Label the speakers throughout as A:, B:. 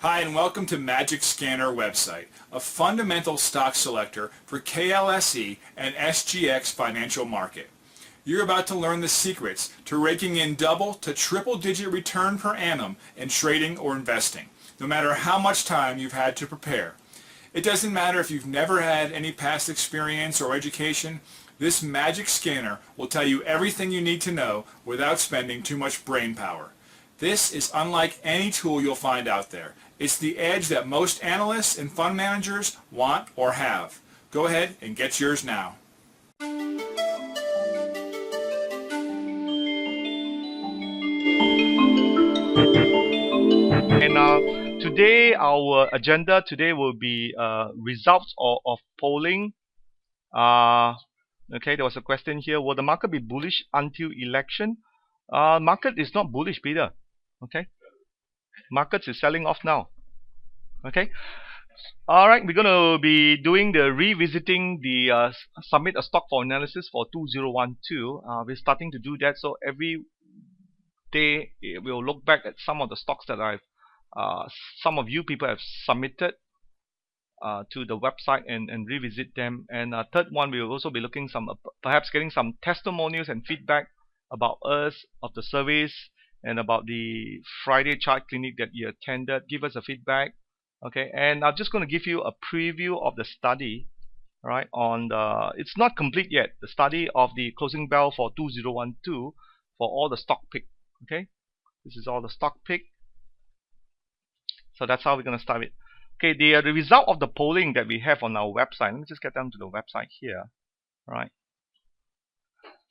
A: Hi and welcome to Magic Scanner website, a fundamental stock selector for KLSE and SGX financial market. You're about to learn the secrets to raking in double to triple digit return per annum in trading or investing, no matter how much time you've had to prepare. It doesn't matter if you've never had any past experience or education, this Magic Scanner will tell you everything you need to know without spending too much brain power. This is unlike any tool you'll find out there. It's the edge that most analysts and fund managers want or have. Go ahead and get yours now.
B: And today, our agenda today will be results of polling. Okay, there was a question here. Will the market be bullish until election? Market is not bullish, Peter. Okay, markets is selling off now. Okay. All right, we're going to be doing the revisiting the submit a stock for analysis for 2012. We're starting to do that, so every day we'll look back at some of the stocks that some of you people have submitted to the website and revisit them. And third one, we will also be looking perhaps getting some testimonials and feedback about us, of the surveys, and about the Friday chart clinic that you attended. Give us a feedback. Okay, and I'm just going to give you a preview of the study, right? It's not complete yet. The study of the closing bell for 2012 for all the stock pick. Okay, this is all the stock pick. So that's how we're going to start it. Okay, the result of the polling that we have on our website. Let me just get down to the website here. All right,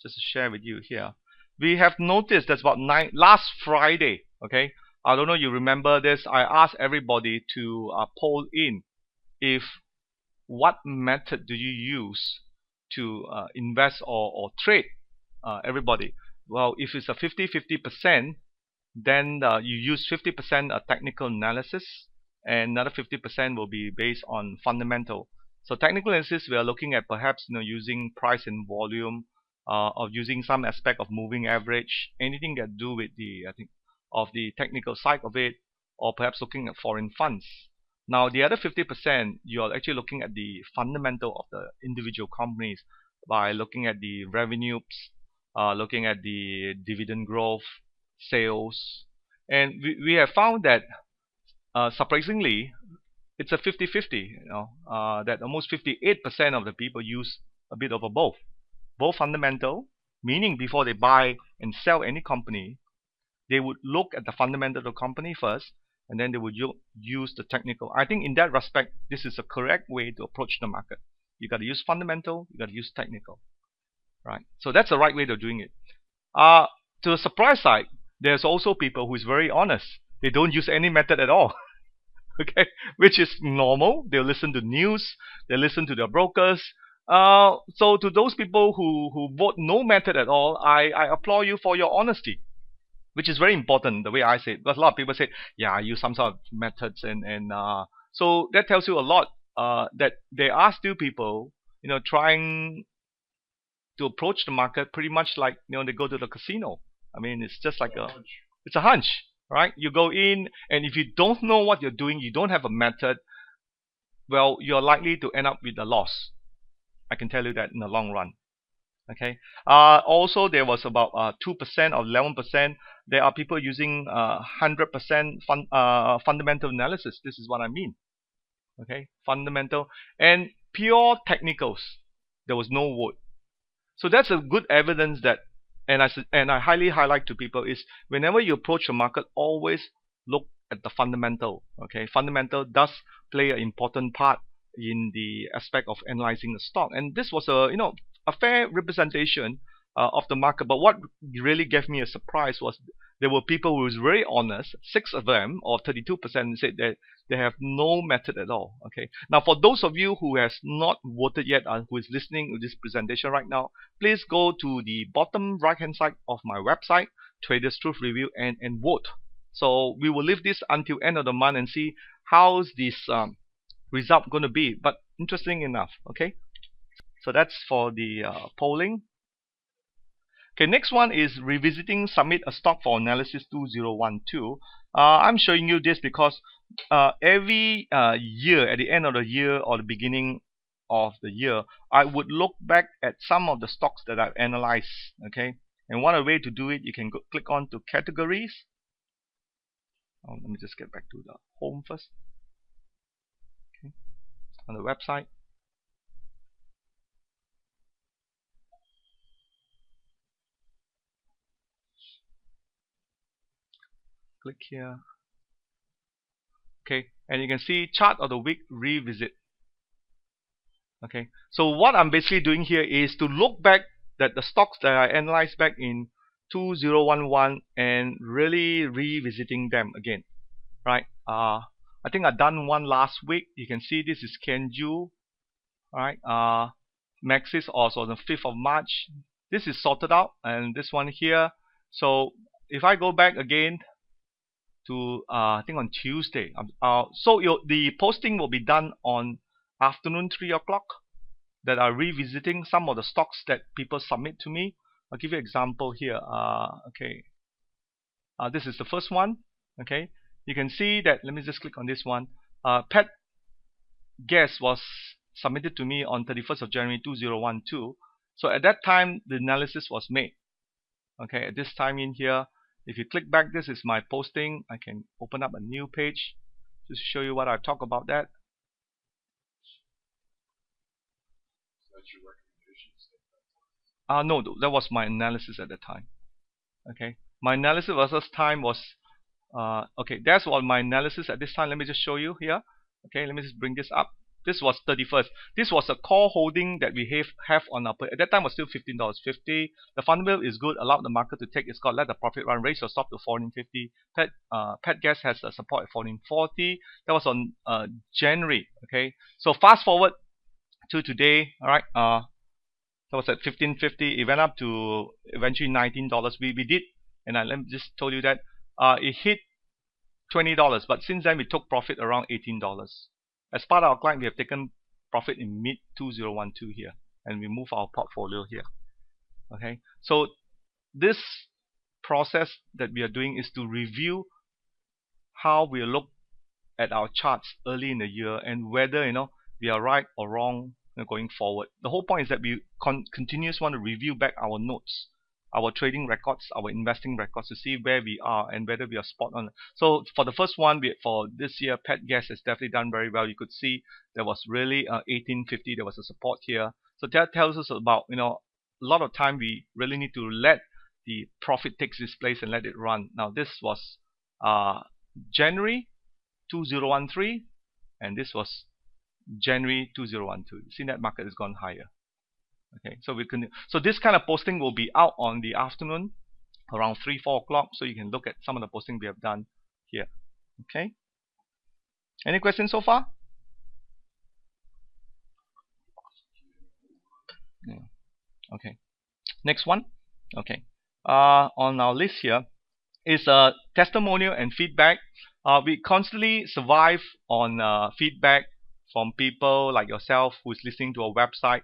B: just to share with you here. We have noticed that's about last Friday. Okay. I don't know you remember this. I asked everybody to poll in if what method do you use to invest or trade. Everybody. Well, if it's a 50-50%, then you use 50% technical analysis, and another 50% will be based on fundamental. So technical analysis, we are looking at perhaps using price and volume, or using some aspect of moving average, anything that do with the of the technical side of it, or perhaps looking at foreign funds. Now the other 50%, you're actually looking at the fundamental of the individual companies by looking at the revenues, looking at the dividend growth, sales, and we have found that surprisingly it's a 50-50. That almost 58% of the people use a bit of a both fundamental, meaning before they buy and sell any company, they would look at the fundamental of the company first, and then they would use the technical. I think in that respect, this is a correct way to approach the market. You got to use fundamental, you got to use technical, right? So that's the right way of doing it. To the surprise side, there's also people who is very honest. They don't use any method at all. Okay, which is normal. They'll listen to news, they listen to their brokers. So to those people who vote no method at all, I applaud you for your honesty, which is very important, the way I say it. Because a lot of people say, yeah, I use some sort of methods, and so that tells you a lot, that there are still people, trying to approach the market pretty much like, they go to the casino. I mean, it's just like it's a hunch, right? You go in, and if you don't know what you're doing, you don't have a method, well, you're likely to end up with a loss. I can tell you that in the long run. Okay. Also, there was about 2% or 11%. There are people using 100% fundamental analysis. This is what I mean. Okay, fundamental and pure technicals. There was no vote. So that's a good evidence that, and I highly highlight to people, is whenever you approach the market, always look at the fundamental. Okay, fundamental does play an important part in the aspect of analyzing the stock, and this was a fair representation of the market. But what really gave me a surprise was there were people who was very honest. 6 of them, or 32%, said that they have no method at all. Okay. Now, for those of you who has not voted yet, who is listening to this presentation right now, please go to the bottom right hand side of my website, Traders Truth Review, and vote. So we will leave this until end of the month and see how's this result going to be. But interesting enough. Okay. So that's for the polling. Okay, next one is revisiting submit a stock for analysis 2012. I'm showing you this because every year, at the end of the year or the beginning of the year, I would look back at some of the stocks that I've analyzed. Okay, and one way to do it, you can click on to categories. Let me just get back to the home first. Okay, on the website. Click here. Okay, and you can see chart of the week revisit. Okay, so what I'm basically doing here is to look back at the stocks that I analyzed back in 2011 and really revisiting them again, right? I think I've done one last week. You can see this is Kenju, right? Maxis also on the 5th of March. This is sorted out, and this one here. So if I go back again to I think on Tuesday, so the posting will be done on afternoon 3 o'clock, that are revisiting some of the stocks that people submit to me. I'll give you an example here. Okay, this is the first one. Okay, you can see that. Let me just click on this one. Pet Gas was submitted to me on 31st of January 2012. So at that time, the analysis was made. Okay, at this time in here, if you click back, this is my posting. I can open up a new page just to show you what I talk about that. No, that was my analysis at the time. Okay, my analysis versus time was okay, that's what my analysis at this time. Let me just show you here. Okay, let me just bring this up. This was 31st. This was a call holding that we have on our, at that time was still $15.50. The fundamental is good, allowed the market to take its call, let the profit run, raise your stop to 14.50. Pet Gas has a support at 14.40. That was on January. Okay, so fast forward to today. All right, that was at 15.50. It went up to eventually $19. We did, and let me just told you that it hit $20, but since then we took profit around $18. As part of our client, we have taken profit in mid 2012 here, and we move our portfolio here. Okay, so this process that we are doing is to review how we look at our charts early in the year and whether we are right or wrong going forward. The whole point is that we continuously want to review back our notes, our trading records, our investing records, to see where we are and whether we are spot on. So for the first one, for this year, Pet Gas has definitely done very well. You could see there was really 1850. There was a support here. So that tells us about a lot of time we really need to let the profit take its place and let it run. Now this was January 2013, and this was January 2012. You see that market has gone higher. Okay, so we can. So this kind of posting will be out on the afternoon, around 3-4 o'clock. So you can look at some of the posting we have done here. Okay. Any questions so far? Yeah. Okay. Next one. Okay. On our list here is testimonial and feedback. We constantly survive on feedback from people like yourself who is listening to our website.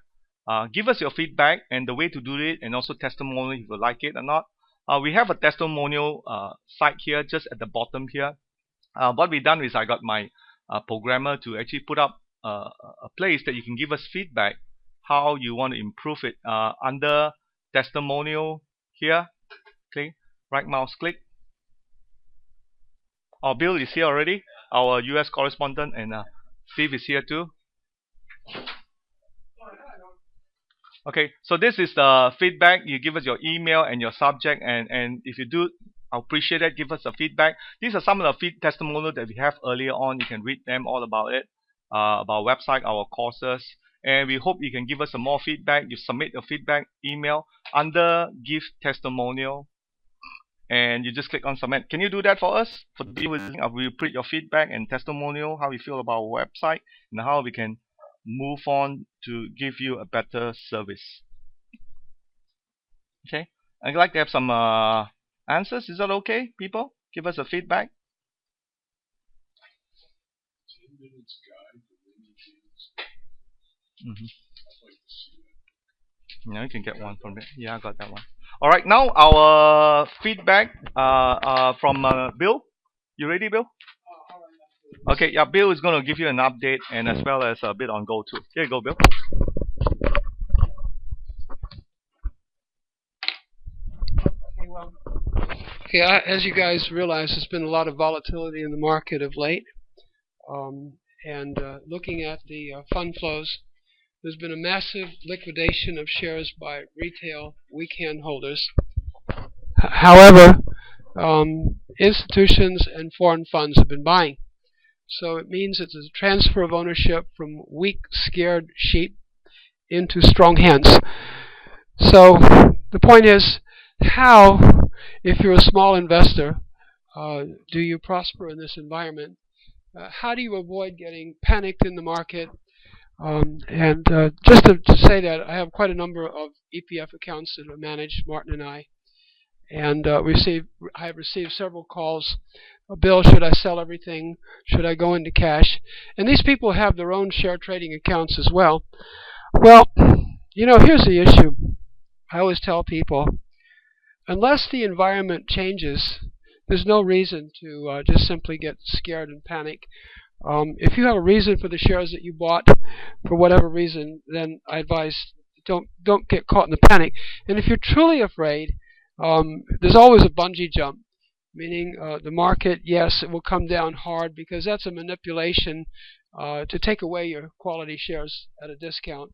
B: Give us your feedback and the way to do it, and also testimonial if you like it or not. We have a testimonial site here just at the bottom here. What we've done is I got my programmer to actually put up a place that you can give us feedback how you want to improve it. Under testimonial here, okay, right mouse click. Our Bill is here already, our US correspondent, and Steve is here too. Okay, so this is the feedback. You give us your email and your subject, and if you do, I appreciate it. Give us a feedback. These are some of the testimonials that we have earlier on. You can read them all about it, about our website, our courses, and we hope you can give us some more feedback. You submit your feedback email under Give Testimonial, and you just click on Submit. Can you do that for us? For the people listening, we'll put your feedback and testimonial, how you feel about our website, and how we can move on to give you a better service. Okay, I'd like to have some answers. Is that okay, people? Give us a feedback.
C: 10 minutes guide to
B: Yeah, you can get one from it. Yeah, I got that one. All right, now our feedback from Bill. You ready, Bill? Okay, yeah, Bill is going to give you an update and as well as a bit on gold too. Here you go, Bill.
D: Okay, as you guys realize, there's been a lot of volatility in the market of late. Looking at the fund flows, there's been a massive liquidation of shares by retail weekend holders. However, institutions and foreign funds have been buying. So it means it's a transfer of ownership from weak, scared sheep into strong hands. So the point is, how, if you're a small investor, do you prosper in this environment? How do you avoid getting panicked in the market? Just to say that, I have quite a number of EPF accounts that are managed, Martin and I, and I have received several calls. Bill, should I sell everything? Should I go into cash? And these people have their own share trading accounts as well. Well, here's the issue. I always tell people, unless the environment changes, there's no reason to just simply get scared and panic. If you have a reason for the shares that you bought, for whatever reason, then I advise don't get caught in the panic. And if you're truly afraid, there's always a bungee jump, meaning the market, yes, it will come down hard because that's a manipulation to take away your quality shares at a discount.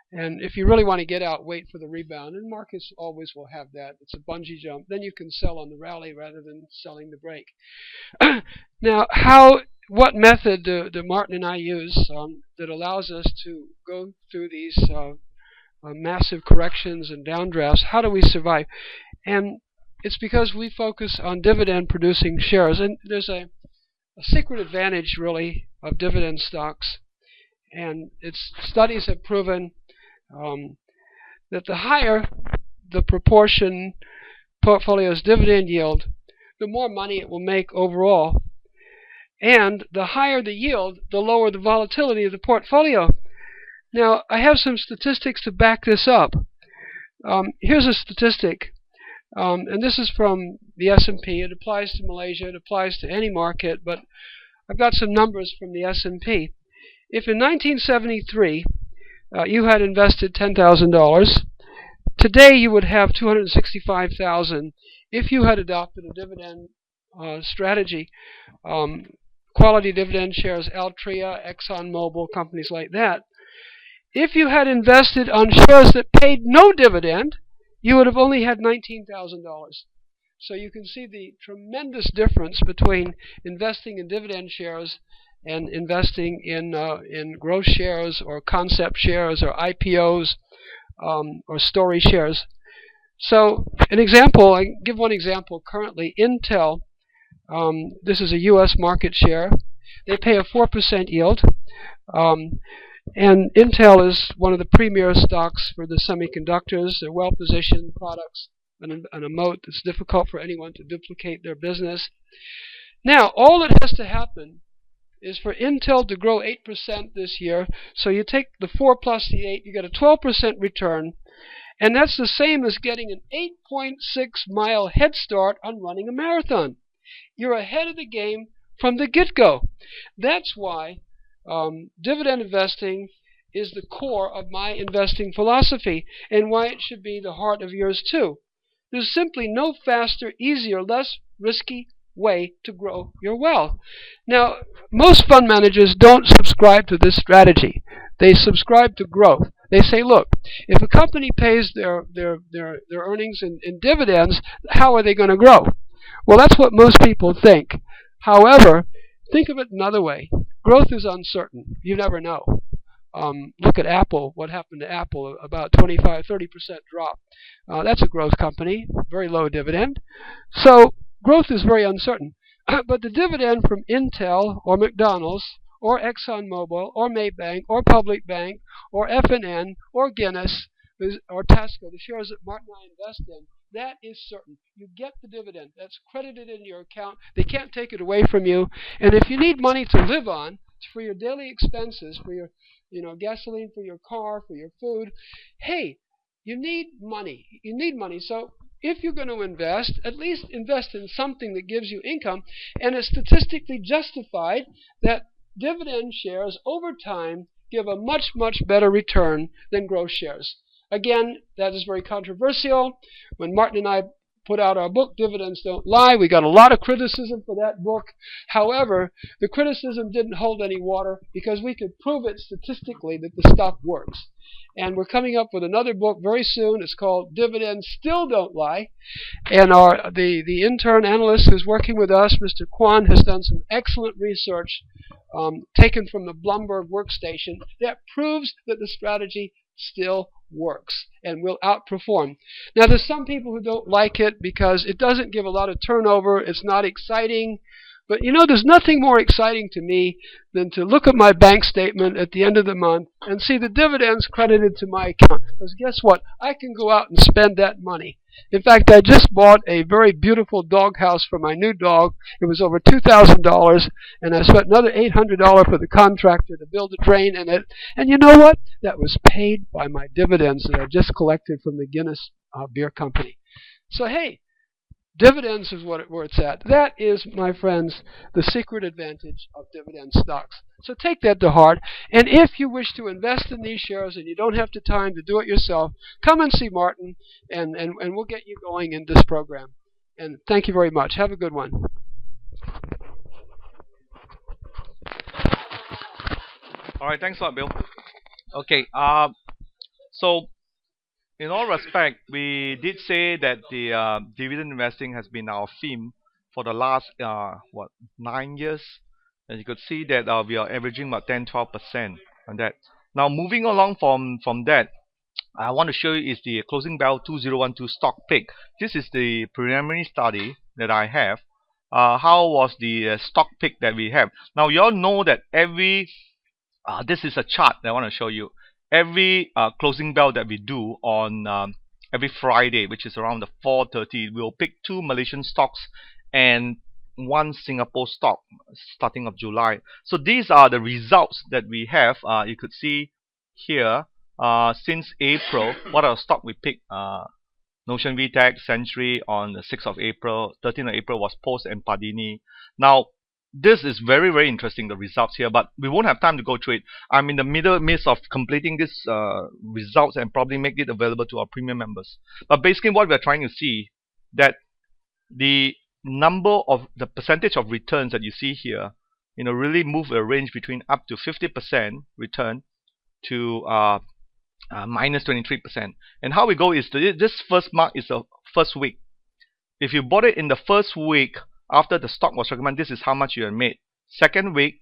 D: And if you really want to get out, wait for the rebound. And markets always will have that. It's a bungee jump. Then you can sell on the rally rather than selling the break. Now, what method do Martin and I use that allows us to go through these massive corrections and downdrafts? How do we survive? And it's because we focus on dividend-producing shares. And there's a secret advantage, really, of dividend stocks. And studies have proven that the higher the proportion portfolio's dividend yield, the more money it will make overall. And the higher the yield, the lower the volatility of the portfolio. Now, I have some statistics to back this up. Here's a statistic, and this is from the S&P. It applies to Malaysia. It applies to any market, but I've got some numbers from the S&P. If in 1973 you had invested $10,000, today you would have $265,000 if you had adopted a dividend strategy. Quality dividend shares, Altria, ExxonMobil, companies like that. If you had invested on shares that paid no dividend, you would have only had $19,000. So you can see the tremendous difference between investing in dividend shares and investing in growth shares or concept shares or IPOs or story shares. So an example, I can give one example currently. Intel, this is a U.S. market share. They pay a 4% yield. And Intel is one of the premier stocks for the semiconductors. They're well-positioned products and a moat that's difficult for anyone to duplicate their business. Now, all that has to happen is for Intel to grow 8% this year. So you take the 4 plus the 8, you get a 12% return. And that's the same as getting an 8.6-mile head start on running a marathon. You're ahead of the game from the get-go. That's why dividend investing is the core of my investing philosophy and why it should be the heart of yours too. There's simply no faster, easier, less risky way to grow your wealth. Now, most fund managers don't subscribe to this strategy. They subscribe to growth. They say, look, if a company pays their earnings in dividends, how are they going to grow? Well, that's what most people think. However, think of it another way. Growth is uncertain. You never know. Look at Apple. What happened to Apple? About 25-30% drop. That's a growth company, very low dividend. So growth is very uncertain. But the dividend from Intel or McDonald's or ExxonMobil or Maybank or Public Bank or F&N or Guinness or Tesco, the shares that Mark and I invest in, that is certain. You get the dividend. That's credited in your account. They can't take it away from you. And if you need money to live on, for your daily expenses, for your gasoline for your car, for your food, hey, you need money. You need money. So if you're going to invest, at least invest in something that gives you income, and it's statistically justified that dividend shares over time give a much, much better return than growth shares. Again, that is very controversial. When Martin and I put out our book, Dividends Don't Lie, we got a lot of criticism for that book. However, the criticism didn't hold any water because we could prove it statistically that the stuff works. And we're coming up with another book very soon. It's called Dividends Still Don't Lie. And the intern analyst who's working with us, Mr. Kwan, has done some excellent research taken from the Bloomberg workstation that proves that the strategy still works and will outperform. Now, there's some people who don't like it because it doesn't give a lot of turnover. It's not exciting. But you know, there's nothing more exciting to me than to look at my bank statement at the end of the month and see the dividends credited to my account. Because guess what? I can go out and spend that money. In fact, I just bought a very beautiful dog house for my new dog. It was over $2,000, and I spent another $800 for the contractor to build a drain in it. And you know what? That was paid by my dividends that I just collected from the Guinness Beer Company. So hey, dividends is where it's at. That is, my friends, the secret advantage of dividend stocks. So take that to heart. And if you wish to invest in these shares and you don't have the time to do it yourself, come and see Martin, and we'll get you going in this program. And thank you very much. Have a good one.
B: All right, thanks a lot, Bill. Okay, so in all respect, we did say that the dividend investing has been our theme for the last 9 years, and you could see that we are averaging about 10-12% on that. Now, moving along from that, I want to show you is the closing bell 2012 stock pick. This is the preliminary study that I have. How was the stock pick that we have? Now, you all know that every this is a chart that I want to show you. Every closing bell that we do on every Friday, which is around the 4:30, we'll pick 2 Malaysian stocks and 1 Singapore stock starting of July. So these are the results that we have. You could see here since April, what are the stock we picked. Notion VTech, Century on the 6th of April, 13th of April was Post and Padini. Now, this is very, very interesting, the results here, but we won't have time to go through it. I'm in the midst of completing this results and probably make it available to our premium members. But basically what we're trying to see, that the percentage of returns that you see here, really move a range between up to 50% return to minus 23%. And how we go is this first mark is the first week. If you bought it in the first week after the stock was recommended, this is how much you have made. Second week,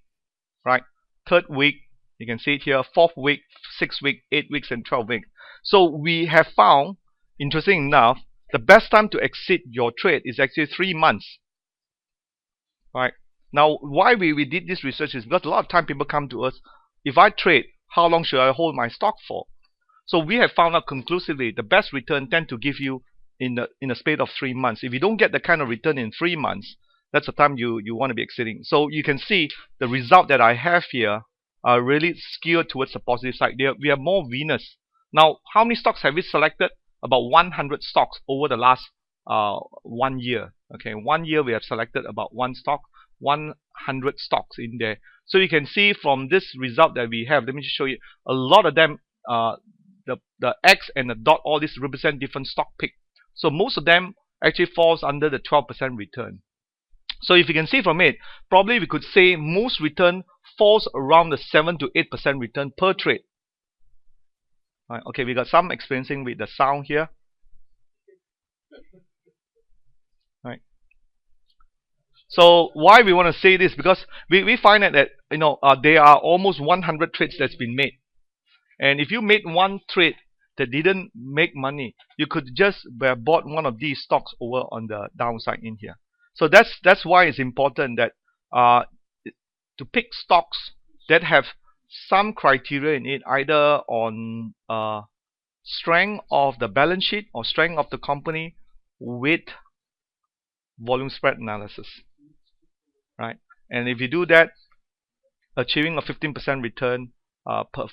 B: right? Third week, you can see it here. Fourth week, 6th week, 8 weeks, and 12 weeks. So we have found, interesting enough, the best time to exit your trade is actually 3 months. Right? Now, why we did this research is because a lot of time people come to us, if I trade, how long should I hold my stock for? So we have found out conclusively the best return tend to give you in a space of 3 months. If you don't get the kind of return in 3 months, that's the time you want to be exiting. So you can see the result that I have here are really skewed towards the positive side. We are more winners. Now, how many stocks have we selected? About 100 stocks over the last 1 year. Okay, 1 year we have selected about 1 stock, 100 stocks in there. So you can see from this result that we have, let me just show you, a lot of them, the X and the dot, all these represent different stock pick. So most of them actually falls under the 12% return. So if you can see from it, probably we could say most return falls around the 7 to 8% return per trade. Right, okay, we got some experiencing with the sound here. Right. So why we want to say this? Because we find that there are almost 100 trades that's been made. And if you made 1 trade that didn't make money, you could just have bought one of these stocks over on the downside in here. So that's why it's important that to pick stocks that have some criteria in it, either on strength of the balance sheet or strength of the company with volume spread analysis, right? And if you do that, achieving a 15% return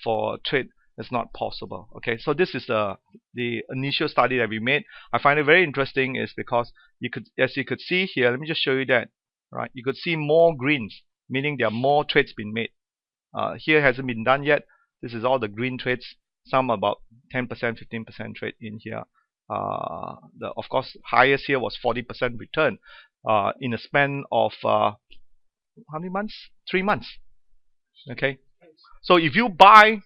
B: for trade It's not possible. Okay, so this is the initial study that we made. I find it very interesting is because as you could see here, let me just show you that. Right, you could see more greens, meaning there are more trades being made. Here hasn't been done yet. This is all the green trades. Some about 10%, 15% trade in here. Of course, highest here was 40% return in a span of how many months? 3 months. Okay, so if you buy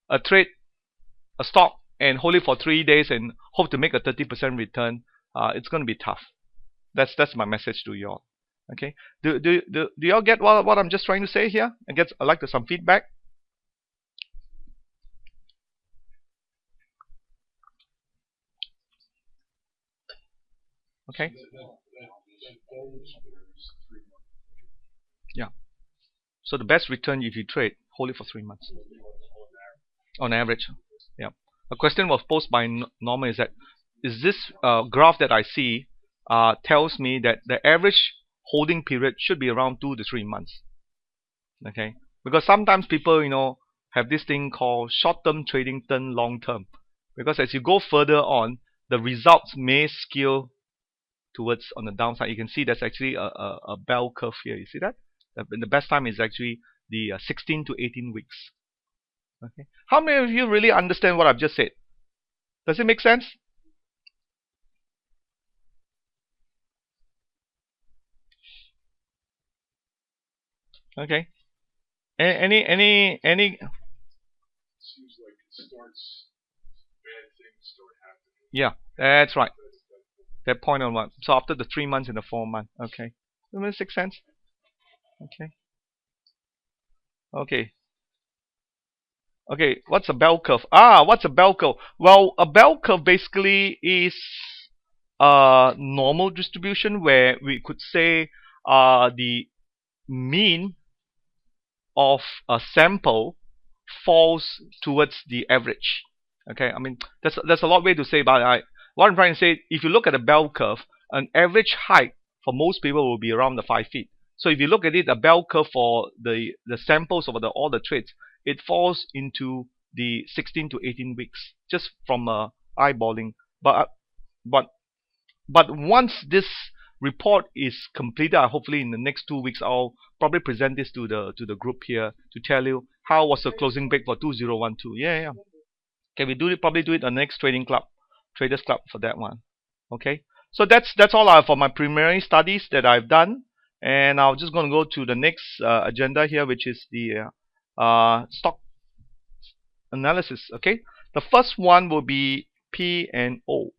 B: a stock and hold it for 3 days and hope to make a 30% return, it's going to be tough. That's my message to you all. Okay, do you all get what I'm just trying to say here? I'd like some feedback. Okay. Yeah. So the best return if you trade, hold it for 3 months. On average. Yeah. A question was posed by Norma is this graph that I see tells me that the average holding period should be around 2 to 3 months. Okay. Because sometimes people, have this thing called short-term trading turn long-term. Because as you go further on, the results may skew towards on the downside. You can see there's actually a bell curve here. You see that? The best time is actually the 16 to 18 weeks. Okay. How many of you really understand what I've just said? Does it make sense? Okay. Any?
C: Seems like it starts, bad things start happening.
B: Yeah, that's right. That point on one. So after the 3 months and the 4 months. Okay. Does that make sense? Okay. Okay. Okay, what's a bell curve? What's a bell curve? Well, a bell curve basically is a normal distribution where we could say the mean of a sample falls towards the average. Okay, I mean there's a lot of way to say, but what I'm trying to say, if you look at a bell curve, an average height for most people will be around the 5 feet. So if you look at it, a bell curve for the samples of all the trades, it falls into the 16 to 18 weeks just from eyeballing. But once this report is completed, hopefully in the next 2 weeks, I'll probably present this to the group here to tell you how was the closing break for 2012. Yeah. Okay, we probably do it the next traders club for that one. Okay, so that's all I have for my preliminary studies that I've done, and I'm just going to go to the next agenda here, which is the stock analysis. Okay, the first one will be P and O.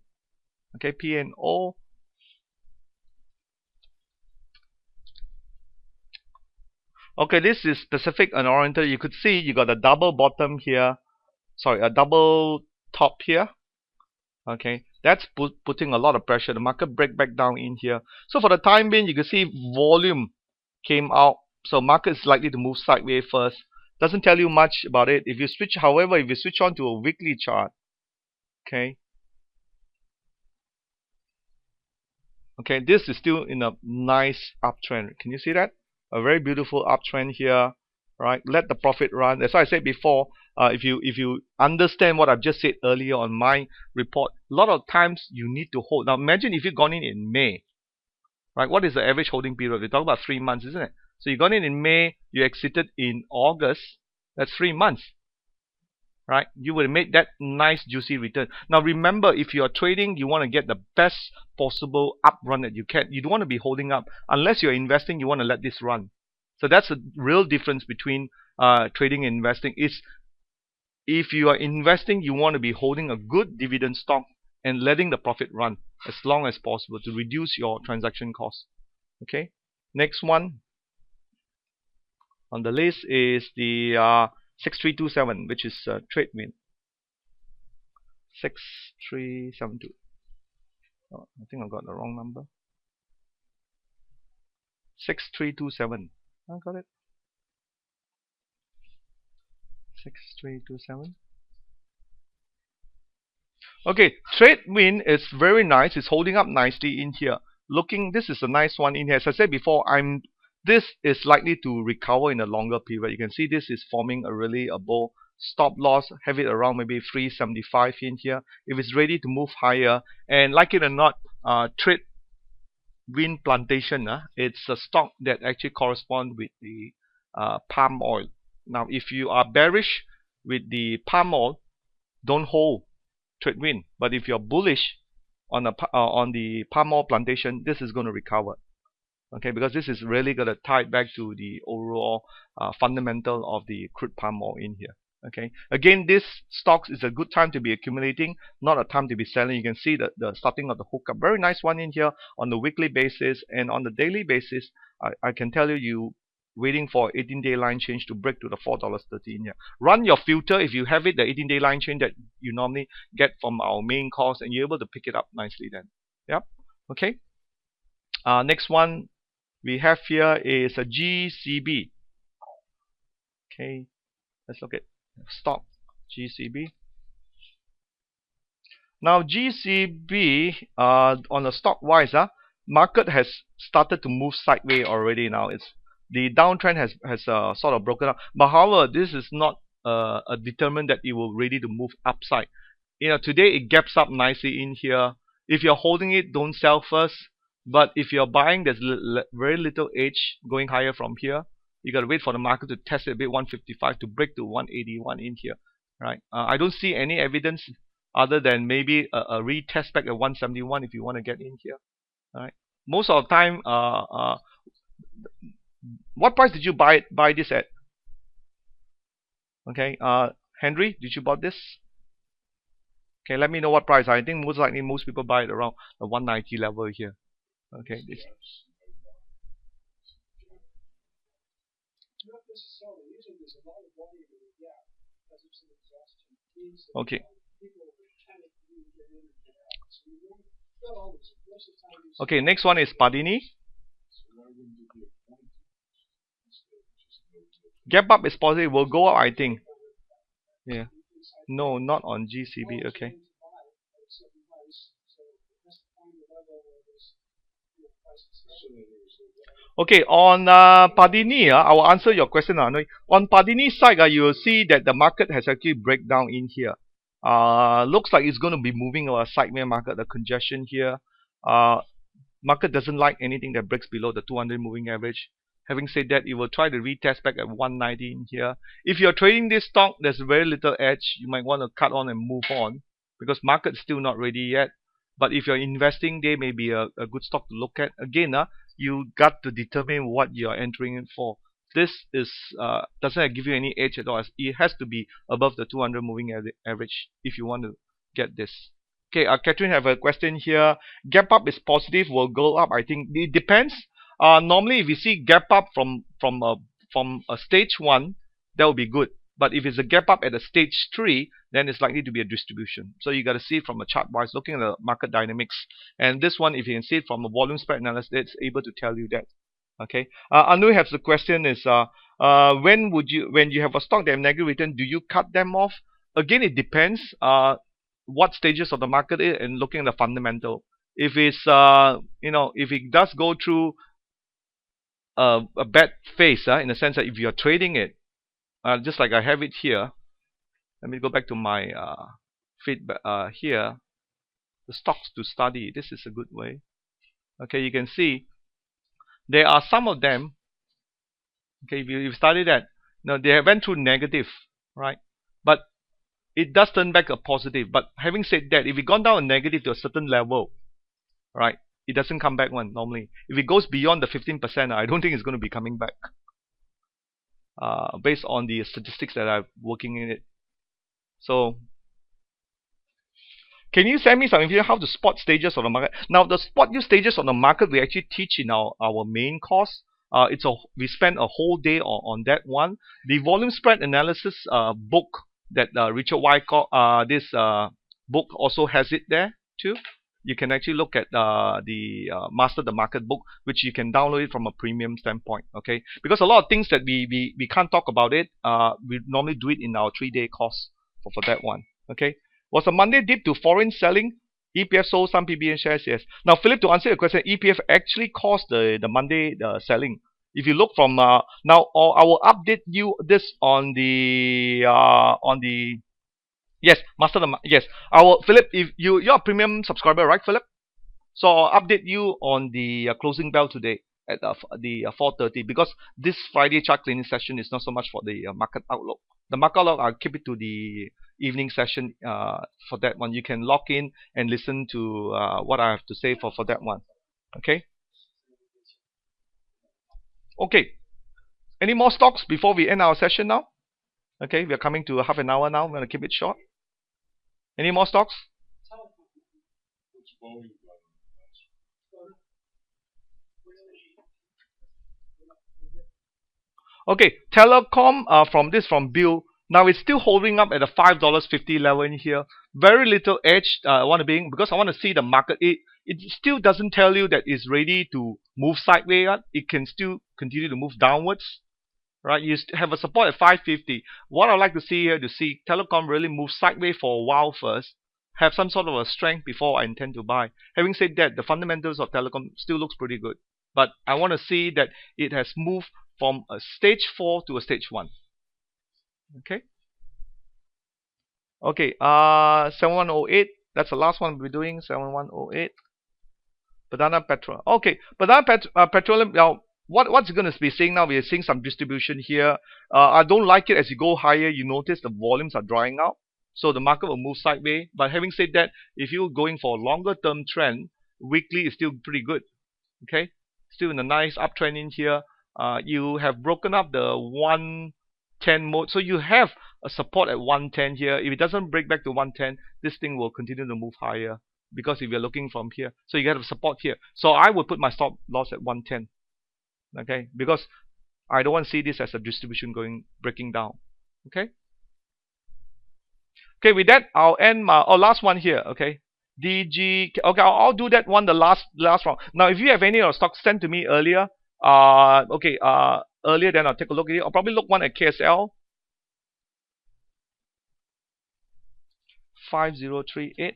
B: Okay, P and O. Okay, this is specific and oriented. You could see you got a double bottom here. Sorry, a double top here. Okay, that's putting a lot of pressure. The market break back down in here. So for the time being, you can see volume came out. So market is likely to move sideways first. Doesn't tell you much about it. If you switch on to a weekly chart, okay, this is still in a nice uptrend. Can you see that? A very beautiful uptrend here, right? Let the profit run. As I said before, if you understand what I've just said earlier on my report, a lot of times you need to hold. Now imagine if you've gone in May, right? What is the average holding period? We're talking about 3 months, isn't it? So you got in May, you exited in August. That's 3 months, right? You would have made that nice juicy return. Now remember, if you are trading, you want to get the best possible up run that you can. You don't want to be holding up. Unless you're investing, you want to let this run. So that's the real difference between trading and investing. Is if you are investing, you want to be holding a good dividend stock and letting the profit run as long as possible to reduce your transaction costs. Okay, next one on the list is the 6327, which is TradeWin. 6372. Oh, I think I got the wrong number. 6327. I got it. 6327. Okay, TradeWin is very nice. It's holding up nicely in here. This is a nice one in here. As I said before, this is likely to recover in a longer period. You can see this is forming a bull stop loss, have it around maybe 375 in here. If it's ready to move higher, and like it or not, trade wind plantation, it's a stock that actually corresponds with the palm oil. Now, if you are bearish with the palm oil, don't hold trade wind. But if you're bullish on the palm oil plantation, this is going to recover. Okay, because this is really going to tie it back to the overall fundamental of the crude palm oil in here. Okay, again, this stocks is a good time to be accumulating, not a time to be selling. You can see the starting of the hook up, very nice one in here on the weekly basis, and on the daily basis, I can tell you waiting for 18-day line change to break to the $4.13 here. Run your filter if you have it, the 18-day line change that you normally get from our main course, and you're able to pick it up nicely then. Yep. Okay. Next one we have here is a GCB. Okay, let's look at stock GCB. Now GCB on the stock wise, market has started to move sideways already. Now it's the downtrend has sort of broken up, but however, this is not a determinant that it will ready to move upside. Today it gaps up nicely in here. If you're holding it, don't sell first. But if you're buying, there's very little edge going higher from here. You got to wait for the market to test it a bit, 155 to break to 181 in here, right? I don't see any evidence other than maybe a retest back at 171 if you want to get in here. All right. Most of the time, what price did you buy this at? Okay, Henry, did you bought this? Okay, let me know what price. I think most likely most people buy it around the 190 level here. Okay, this. Okay. Okay, next one is Padini. Gap up is positive, will go up, I think. Yeah. No, not on GCB. Okay. Okay, on Padini, I will answer your question. On Padini's side, you will see that the market has actually break down in here. Looks like it's going to be moving a sideways market. The congestion here. Market doesn't like anything that breaks below the 200 moving average. Having said that, it will try to retest back at 190 in here. If you're trading this stock, there's very little edge. You might want to cut on and move on because market's still not ready yet. But if you're investing, they may be a good stock to look at. Again, you got to determine what you are entering in for. This is doesn't give you any edge at all. It has to be above the 200 moving average if you want to get this. Okay, Catherine have a question here. Gap up is positive, will go up. I think it depends. Normally, if you see gap up from a stage 1, that will be good. But if it's a gap up at a stage 3, then it's likely to be a distribution. So you got to see it from a chart wise, looking at the market dynamics. And this one, if you can see it from a volume spread analysis, it's able to tell you that. Okay. Anu has the question is when you have a stock that have negative return, do you cut them off? Again, it depends what stages of the market is and looking at the fundamental. If it's if it does go through a bad phase, in the sense that if you're trading it, just like I have it here. Let me go back to my feedback here. The stocks to study. This is a good way. Okay, you can see there are some of them. Okay, if you study that, they went through negative, right? But it does turn back a positive. But having said that, if it gone down a negative to a certain level, right, it doesn't come back one normally. If it goes beyond the 15%, I don't think it's going to be coming back. Based on the statistics that I'm working in it. So, can you send me some information how to spot stages of the market? Now, the spot new stages of the market we actually teach in our main course. We spend a whole day on that one. The volume spread analysis book that Richard Wyckoff, this book also has it there too. You can actually look at the Master the Market book, which you can download it from a premium standpoint. Okay, because a lot of things that we can't talk about it, we normally do it in our 3-day course for that one. Okay, was a Monday dip to foreign selling? EPF sold some PBN shares. Yes. Now, Philip, to answer your question, EPF actually caused the Monday selling. If you look from now, or I will update you this on the yes, yes. I will, Philip. If you're a premium subscriber, right, Philip? So I'll update you on the closing bell today at the 4:30, because this Friday chart cleaning session is not so much for the market outlook. The market outlook, I'll keep it to the evening session for that one. You can log in and listen to what I have to say for that one. Okay. Okay. Any more stocks before we end our session now? Okay, we are coming to half an hour now. I'm going to keep it short. Any more stocks?
C: What's volume?
B: Okay, telecom from Bill. Now it's still holding up at the $5.50 level in here. Very little edge. I want to be, because I want to see the market. It still doesn't tell you that it's ready to move sideways yet. It can still continue to move downwards. Right? You have a support at 550. What I'd like to see here, to see telecom really move sideways for a while first, have some sort of a strength before I intend to buy. Having said that, the fundamentals of telecom still looks pretty good, but I want to see that it has moved from a stage 4 to a stage 1. Okay. Okay. 7108. That's the last one we're doing. 7108. Banana Petrol. Okay. Banana Petroleum. Now, what's going to be seeing now? We are seeing some distribution here. I don't like it. As you go higher, you notice the volumes are drying out, so the market will move sideways. But having said that, if you're going for a longer term trend, weekly is still pretty good. Okay, still in a nice uptrend in here. You have broken up the 110 mode, so you have a support at 110 here. If it doesn't break back to 110, this thing will continue to move higher, because if you're looking from here, so you get a support here. So I would put my stop loss at 110. Okay, because I don't want to see this as a distribution breaking down. Okay. Okay, with that, I'll end my last one here. Okay, DG. Okay, I'll do that one, the last one. Now, if you have any of stocks sent to me earlier, earlier, then I'll take a look at it. I'll probably look one at KSL 5038.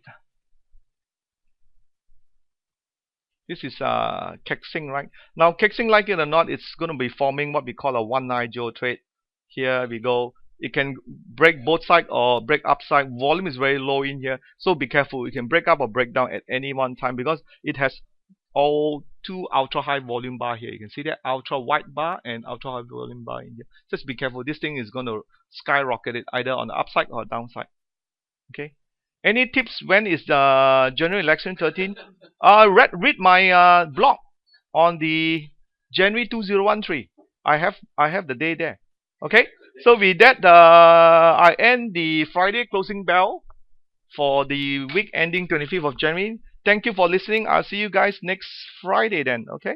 B: This is Kexing, right? Now, Kexing, like it or not, it's going to be forming what we call a 190 trade. Here we go. It can break both sides or break upside. Volume is very low in here, so be careful. It can break up or break down at any one time, because it has all two ultra high volume bar here. You can see that ultra wide bar and ultra high volume bar in here. Just be careful. This thing is going to skyrocket it either on the upside or downside. Okay. Any tips? When is the general election 13? Read my blog on the January 2013. I have the day there. Okay. So with that, I end the Friday closing bell for the week ending 25th of January. Thank you for listening. I'll see you guys next Friday then. Okay.